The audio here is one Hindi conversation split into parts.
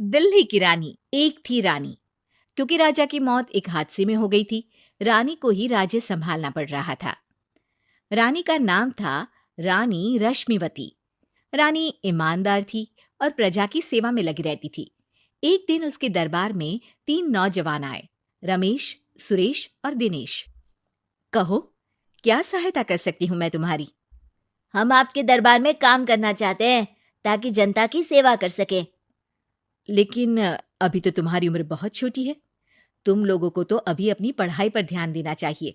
दिल्ली की रानी। एक थी रानी। क्योंकि राजा की मौत एक हादसे में हो गई थी, रानी को ही राज्य संभालना पड़ रहा था। रानी का नाम था रानी रश्मिवती। रानी ईमानदार थी और प्रजा की सेवा में लगी रहती थी। एक दिन उसके दरबार में 3 नौजवान आए, रमेश, सुरेश और दिनेश। कहो, क्या सहायता कर सकती हूँ मैं तुम्हारी? हम आपके दरबार में काम करना चाहते हैं ताकि जनता की सेवा कर सके। लेकिन अभी तो तुम्हारी उम्र बहुत छोटी है। तुम लोगों को तो अभी अपनी पढ़ाई पर ध्यान देना चाहिए।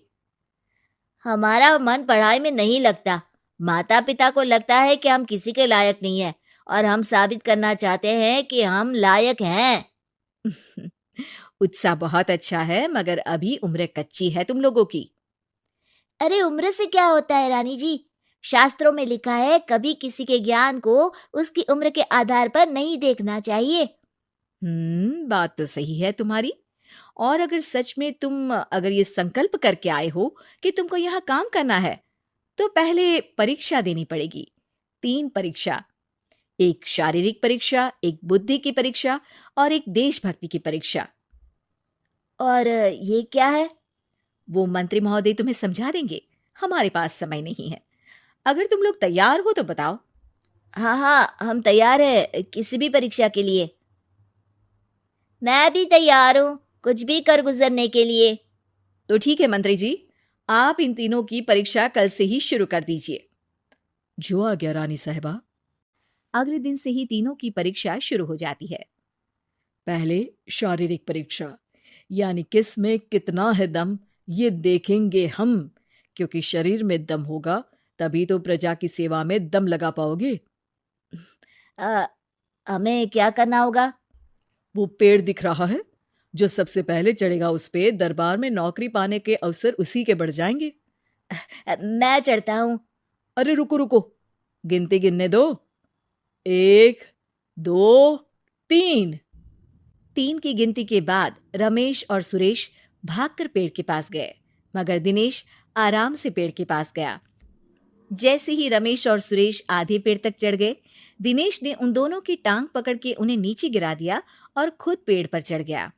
हमारा मन पढ़ाई में नहीं लगता। माता पिता को लगता है कि हम किसी के लायक नहीं है और हम साबित करना चाहते हैं कि हम लायक हैं। उत्साह बहुत अच्छा है, मगर अभी उम्र कच्ची है तुम लोगों की। अरे उम्र से क्या होता है रानी जी? शास्त्रों में लिखा है कभी किसी के ज्ञान को उसकी उम्र के आधार पर नहीं देखना चाहिए। बात तो सही है तुम्हारी। और अगर सच में तुम अगर ये संकल्प करके आए हो कि तुमको यहाँ काम करना है, तो पहले परीक्षा देनी पड़ेगी। 3 परीक्षा। एक शारीरिक परीक्षा, एक बुद्धि की परीक्षा और एक देशभक्ति की परीक्षा। और ये क्या है? वो मंत्री महोदय तुम्हें समझा देंगे। हमारे पास समय नहीं है। अगर तुम लोग तैयार हो तो बताओ। हाँ हाँ, हम तैयार है किसी भी परीक्षा के लिए। मैं भी तैयार हूँ कुछ भी कर गुजरने के लिए। तो ठीक है मंत्री जी, आप इन तीनों की परीक्षा कल से ही शुरू कर दीजिए। जो आ गया रानी साहिबा। अगले दिन से ही तीनों की परीक्षा शुरू हो जाती है। पहले शारीरिक परीक्षा, यानी किस में कितना है दम, ये देखेंगे हम। क्योंकि शरीर में दम होगा तभी तो प्रजा की सेवा में दम लगा पाओगे। अ, हमें क्या करना होगा? वो पेड़ दिख रहा है, जो सबसे पहले चढ़ेगा उस पे दरबार में नौकरी पाने के अवसर उसी के बढ़ जाएंगे। मैं चढ़ता हूँ। अरे रुको रुको, गिनती गिनने दो। 1, 2, 3। 3 की गिनती के बाद रमेश और सुरेश भागकर पेड़ के पास गए, मगर दिनेश आराम से पेड़ के पास गया। जैसे ही रमेश और सुरेश आधे पेड़ तक चढ़ गए, दिनेश ने उन दोनों की टांग पकड़ के उन्हें नीचे गिरा दिया और खुद पेड़ पर चढ़ गया।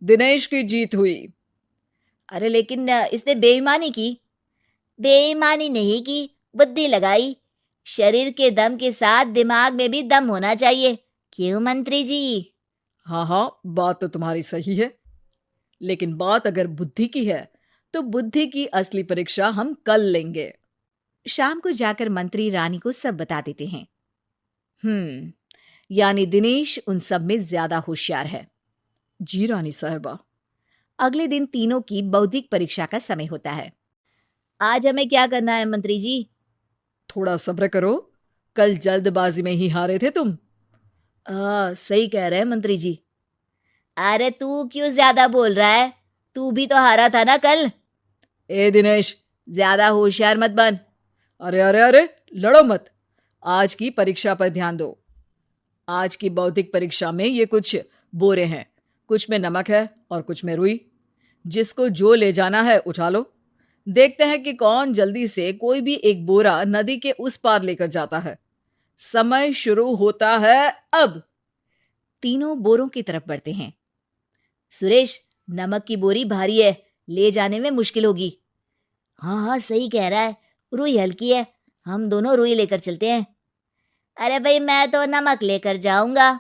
दिनेश की जीत हुई। अरे लेकिन इसने बेईमानी की। बेईमानी नहीं की, बुद्धि लगाई। शरीर के दम के साथ दिमाग में भी दम होना चाहिए। क्यों मंत्री जी? हाँ हाँ, बात तो तुम्हारी सही है। लेकिन बात अगर बुद्धि की है तो बुद्धि की असली परीक्षा हम कल लेंगे। शाम को जाकर मंत्री रानी को सब बता देते हैं। यानी दिनेश उन सब में ज्यादा होशियार है। जी रानी साहिबा। अगले दिन तीनों की बौद्धिक परीक्षा का समय होता है। आज हमें क्या करना है मंत्री जी? थोड़ा सब्र करो, कल जल्दबाजी में ही हारे थे तुम। सही कह रहे हैं मंत्री जी। अरे तू क्यों ज्यादा बोल रहा है? तू भी तो हारा था ना कल। ए दिनेश, ज्यादा होशियार मत बन। अरे अरे अरे, लड़ो मत। आज की परीक्षा पर ध्यान दो। आज की बौद्धिक परीक्षा में ये कुछ बोरे हैं, कुछ में नमक है और कुछ में रुई। जिसको जो ले जाना है उठा लो। देखते हैं कि कौन जल्दी से कोई भी एक बोरा नदी के उस पार लेकर जाता है। समय शुरू होता है अब। तीनों बोरों की तरफ बढ़ते हैं। सुरेश, नमक की बोरी भारी है, ले जाने में मुश्किल होगी। हाँ हाँ, सही कह रहा है, रुई हल्की है, हम दोनों रुई लेकर चलते हैं। अरे भाई, मैं तो नमक लेकर जाऊंगा।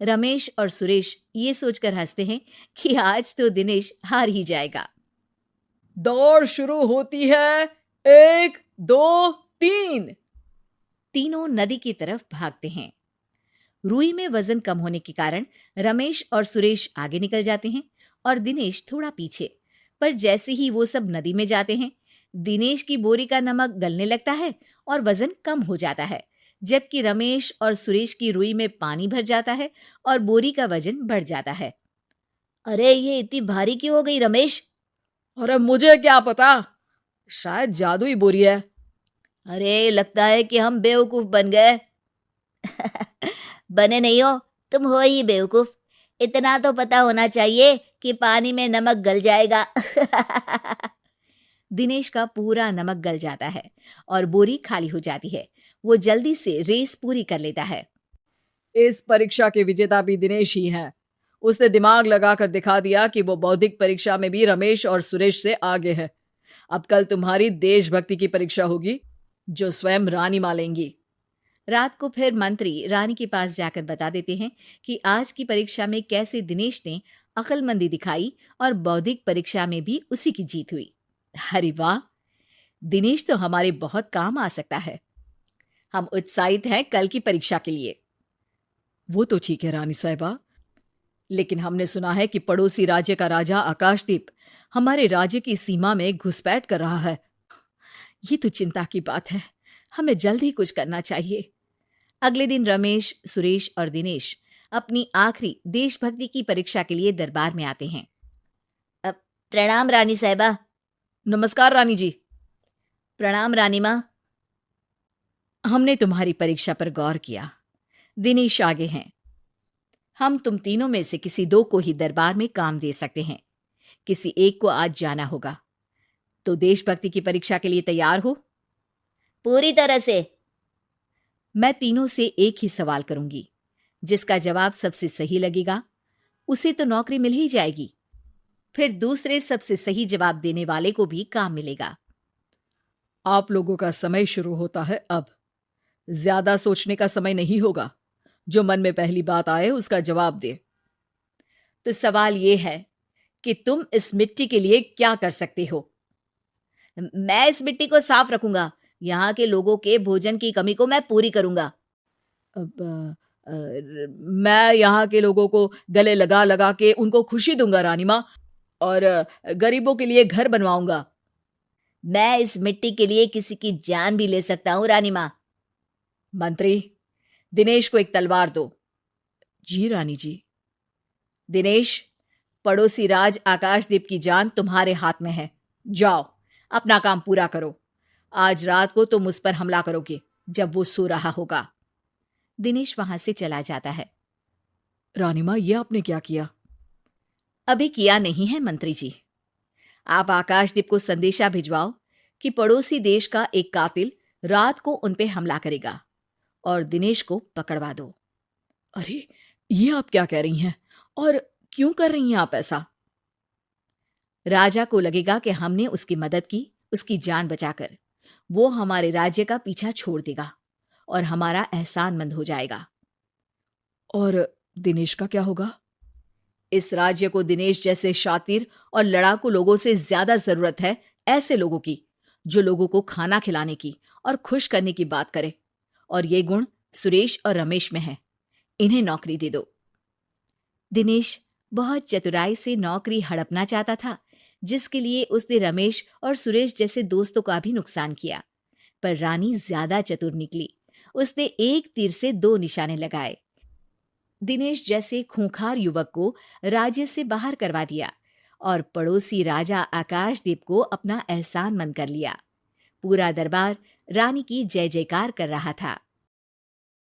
रमेश और सुरेश ये सोचकर हंसते हैं कि आज तो दिनेश हार ही जाएगा। दौड़ शुरू होती है। 1, 2, 3। तीनों नदी की तरफ भागते हैं। रुई में वजन कम होने के कारण रमेश और सुरेश आगे निकल जाते हैं और दिनेश थोड़ा पीछे। पर जैसे ही वो सब नदी में जाते हैं, दिनेश की बोरी का नमक गलने लगता है और वजन कम हो जाता है, जबकि रमेश और सुरेश की रुई में पानी भर जाता है और बोरी का वजन बढ़ जाता है। अरे ये इतनी भारी क्यों हो गई रमेश? अरे मुझे क्या पता, शायद जादुई बोरी है। अरे लगता है कि हम बेवकूफ बन गए। बने नहीं हो, तुम हो ही बेवकूफ। इतना तो पता होना चाहिए कि पानी में नमक गल जाएगा। दिनेश का पूरा नमक गल जाता है और बोरी खाली हो जाती है। वो जल्दी से रेस पूरी कर लेता है। इस परीक्षा के विजेता भी दिनेश ही हैं। उसने दिमाग लगाकर दिखा दिया कि वो बौद्धिक परीक्षा में भी रमेश और सुरेश से आगे है। अब कल तुम्हारी देशभक्ति की परीक्षा होगी, जो स्वयं रानी माँ लेंगी। रात को फिर मंत्री रानी के पास जाकर बता देते हैं कि आज की परीक्षा में कैसे दिनेश ने अक्लमंदी दिखाई और बौद्धिक परीक्षा में भी उसी की जीत हुई। अरे वाह, दिनेश तो हमारे बहुत काम आ सकता है। हम उत्साहित हैं कल की परीक्षा के लिए। वो तो ठीक है रानी साहिबा, लेकिन हमने सुना है कि पड़ोसी राज्य का राजा आकाशदीप हमारे राज्य की सीमा में घुसपैठ कर रहा है। ये तो चिंता की बात है, हमें जल्द ही कुछ करना चाहिए। अगले दिन रमेश, सुरेश और दिनेश अपनी आखिरी देशभक्ति की परीक्षा के लिए दरबार में आते हैं। प्रणाम रानी साहिबा। नमस्कार रानी जी। प्रणाम रानी माँ। हमने तुम्हारी परीक्षा पर गौर किया। दिनेश आगे हैं। हम तुम तीनों में से किसी दो को ही दरबार में काम दे सकते हैं। किसी एक को आज जाना होगा। तो देशभक्ति की परीक्षा के लिए तैयार हो? पूरी तरह से। मैं तीनों से एक ही सवाल करूंगी। जिसका जवाब सबसे सही लगेगा उसे तो नौकरी मिल ही जाएगी। फिर दूसरे सबसे सही जवाब देने वाले को भी काम मिलेगा। आप लोगों का समय शुरू होता है अब। ज्यादा सोचने का समय नहीं होगा। जो मन में पहली बात आए उसका जवाब दे। तो सवाल यह है कि तुम इस मिट्टी के लिए क्या कर सकते हो? मैं इस मिट्टी को साफ रखूंगा। यहाँ के लोगों के भोजन की कमी को मैं पूरी करूंगा। मैं यहाँ के लोगों को गले लगा लगा के उनको खुशी दूंगा रानी माँ, और गरीबों के लिए घर बनवाऊंगा। मैं इस मिट्टी के लिए किसी की जान भी ले सकता हूँ रानी माँ। मंत्री, दिनेश को एक तलवार दो। जी रानी जी। दिनेश, पड़ोसी राज आकाशदीप की जान तुम्हारे हाथ में है। जाओ, अपना काम पूरा करो। आज रात को तुम उस पर हमला करोगे जब वो सो रहा होगा। दिनेश वहां से चला जाता है। रानी माँ, ये आपने क्या किया? अभी किया नहीं है मंत्री जी। आप आकाशदीप को संदेशा भिजवाओ कि पड़ोसी देश का एक कातिल रात को उन पे हमला करेगा और दिनेश को पकड़वा दो। अरे, ये आप क्या कह रही हैं? और क्यों कर रही हैं आप ऐसा? राजा को लगेगा कि हमने उसकी मदद की, उसकी जान बचाकर। वो हमारे राज्य का पीछा छोड़ देगा और हमारा एहसानमंद हो जाएगा। और दिनेश का क्या होगा? इस राज्य को दिनेश जैसे शातिर और लड़ाकू लोगों से ज्यादा जरूरत है ऐसे लोगों की, जो लोगों को खाना खिलाने की और खुश करने की बात करे। और ये गुण सुरेश और रमेश में है। इन्हें नौकरी दे दो। दिनेश बहुत चतुराई से नौकरी हड़पना चाहता था, जिसके लिए उसने रमेश और सुरेश जैसे दोस्तों का भी नुकसान किया। पर रानी ज्यादा चतुर निकली। उसने एक तीर से दो निशाने लगाए। दिनेश जैसे खूंखार युवक को राज्य से बाहर करवा दिया और पड़ोसी राजा आकाशदीप को अपना एहसानमंद कर लिया। पूरा दरबार रानी की जय जयकार कर रहा था।